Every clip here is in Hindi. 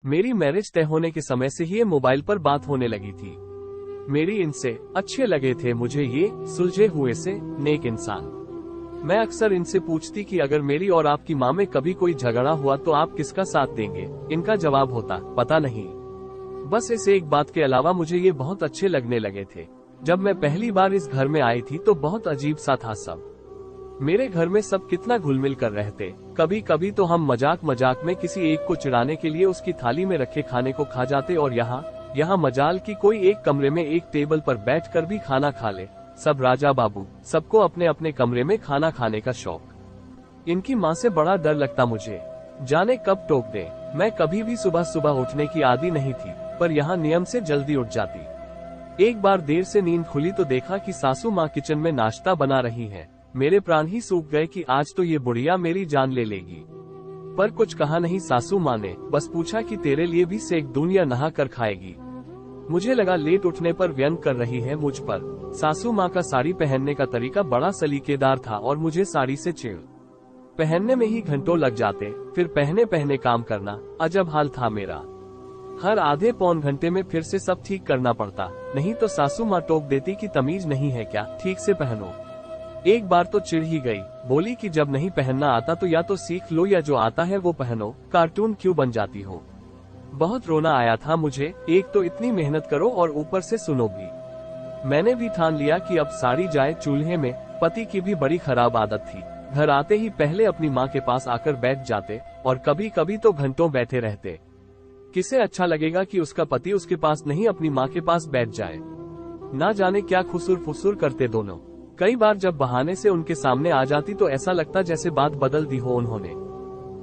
मेरी मैरिज तय होने के समय से ही ये मोबाइल पर बात होने लगी थी। मेरी इनसे अच्छे लगे थे मुझे ये सुलझे हुए से नेक इंसान। मैं अक्सर इनसे पूछती कि अगर मेरी और आपकी माँ में कभी कोई झगड़ा हुआ तो आप किसका साथ देंगे। इनका जवाब होता पता नहीं। बस इस एक बात के अलावा मुझे ये बहुत अच्छे लगने लगे थे। जब मैं पहली बार इस घर में आई थी तो बहुत अजीब सा था सब। मेरे घर में सब कितना घुल मिल कर रहते। कभी कभी तो हम मजाक मजाक में किसी एक को चिढ़ाने के लिए उसकी थाली में रखे खाने को खा जाते और यहाँ मजाल की कोई एक कमरे में एक टेबल पर बैठकर भी खाना खा ले। सब राजा बाबू, सबको अपने अपने कमरे में खाना खाने का शौक। इनकी माँ से बड़ा डर लगता मुझे, जाने कब टोक दे। मैं कभी भी सुबह सुबह उठने की आदी नहीं थी, पर यहाँ नियम से जल्दी उठ जाती। एक बार देर से नींद खुली तो देखा कि सासू माँ किचन में नाश्ता बना रही है। मेरे प्राण ही सूख गए कि आज तो ये बुढ़िया मेरी जान ले लेगी। पर कुछ कहा नहीं सासू माँ ने, बस पूछा कि तेरे लिए भी सेक दूं या नहा कर खाएगी। मुझे लगा लेट उठने पर व्यंग कर रही है मुझ पर। सासू माँ का साड़ी पहनने का तरीका बड़ा सलीकेदार था और मुझे साड़ी से चिढ़। पहनने में ही घंटों लग जाते, फिर पहने पहने काम करना, अजब हाल था मेरा। हर आधे पौन घंटे में फिर से सब ठीक करना पड़ता, नहीं तो सासू माँ टोक देती कि तमीज नहीं है क्या, ठीक से पहनो। एक बार तो चिढ़ ही गई, बोली कि जब नहीं पहनना आता तो या तो सीख लो या जो आता है वो पहनो, कार्टून क्यों बन जाती हो। बहुत रोना आया था मुझे, एक तो इतनी मेहनत करो और ऊपर से सुनो भी। मैंने भी ठान लिया कि अब साड़ी जाए चूल्हे में। पति की भी बड़ी खराब आदत थी, घर आते ही पहले अपनी माँ के पास आकर बैठ जाते और कभी कभी तो घंटों बैठे रहते। किसे अच्छा लगेगा कि उसका पति उसके पास नहीं अपनी माँ के पास बैठ जाए। ना जाने क्या खुसुर फुसुर करते दोनों। कई बार जब बहाने से उनके सामने आ जाती तो ऐसा लगता जैसे बात बदल दी हो उन्होंने।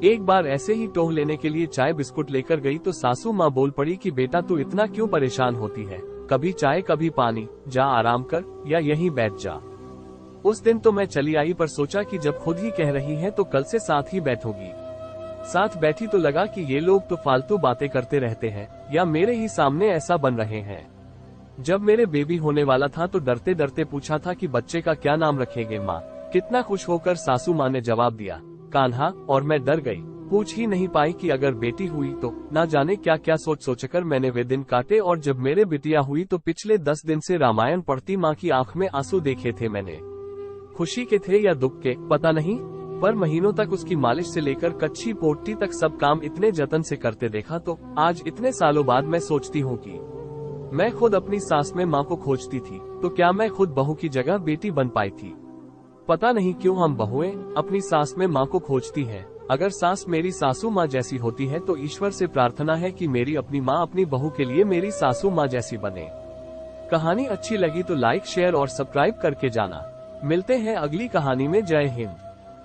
एक बार ऐसे ही टोह लेने के लिए चाय बिस्कुट लेकर गई तो सासू माँ बोल पड़ी कि बेटा तू इतना क्यों परेशान होती है, कभी चाय कभी पानी, जा आराम कर या यहीं बैठ जा। उस दिन तो मैं चली आई, पर सोचा कि जब खुद ही कह रही है तो कल से साथ ही बैठोगी। साथ बैठी तो लगा कि ये लोग तो फालतू बातें करते रहते हैं या मेरे ही सामने ऐसा बन रहे हैं। जब मेरे बेबी होने वाला था तो डरते डरते पूछा था कि बच्चे का क्या नाम रखेंगे माँ। कितना खुश होकर सासू माँ ने जवाब दिया, कान्हा, और मैं डर गई। पूछ ही नहीं पाई कि अगर बेटी हुई तो। ना जाने क्या क्या सोच सोचकर मैंने वे दिन काटे और जब मेरे बिटिया हुई तो पिछले 10 दिन से रामायण पढ़ती माँ की आंख में आंसू देखे थे मैंने। खुशी के थे या दुख के पता नहीं, पर महीनों तक उसकी मालिश से लेकर कच्ची पोट्टी तक सब काम इतने जतन से करते देखा तो आज इतने सालों बाद मैं सोचती हूँ कि मैं खुद अपनी सास में माँ को खोजती थी तो क्या मैं खुद बहू की जगह बेटी बन पाई थी। पता नहीं क्यों हम बहुएं अपनी सास में माँ को खोजती हैं। अगर सास मेरी सासू माँ जैसी होती है तो ईश्वर से प्रार्थना है कि मेरी अपनी माँ अपनी बहू के लिए मेरी सासू माँ जैसी बने। कहानी अच्छी लगी तो लाइक शेयर और सब्सक्राइब करके जाना। मिलते हैं अगली कहानी में। जय हिंद।